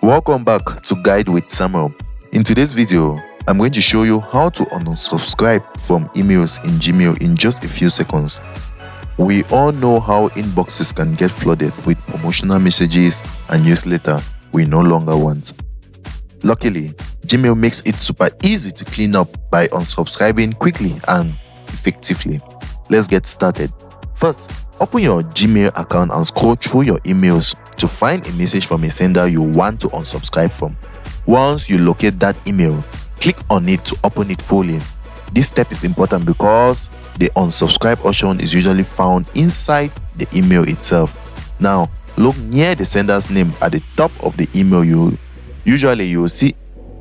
Welcome back to Guide with Samuel. In today's video, I'm going to show you how to unsubscribe from emails in Gmail in just a few seconds. We all know how inboxes can get flooded with promotional messages and newsletter we no longer want. Luckily, Gmail makes it super easy to clean up by unsubscribing quickly and effectively. Let's get started. First, open your Gmail account and scroll through your emails to find a message from a sender you want to unsubscribe from. Once you locate that email, click on it to open it fully. This step is important because the unsubscribe option is usually found inside the email itself. Now, look near the sender's name at the top of the email. You will see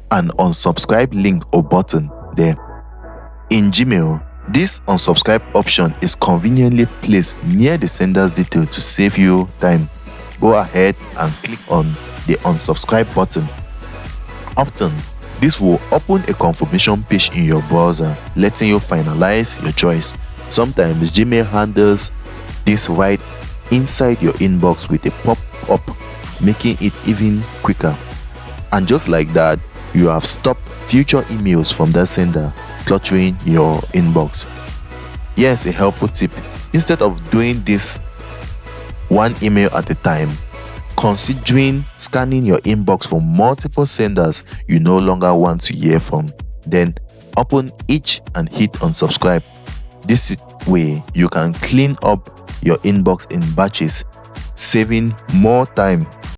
an unsubscribe link or button there. In Gmail, this unsubscribe option is conveniently placed near the sender's detail to save you time. Go ahead and click on the unsubscribe button. Often, this will open a confirmation page in your browser, letting you finalize your choice. Sometimes Gmail handles this right inside your inbox with a pop-up, making it even quicker. And just like that, you have stopped future emails from that sender cluttering your inbox. Here's a helpful tip. Instead of doing this one email at a time, considering scanning your inbox for multiple senders you no longer want to hear from. Then open each and hit unsubscribe. This way you can clean up your inbox in batches, saving more time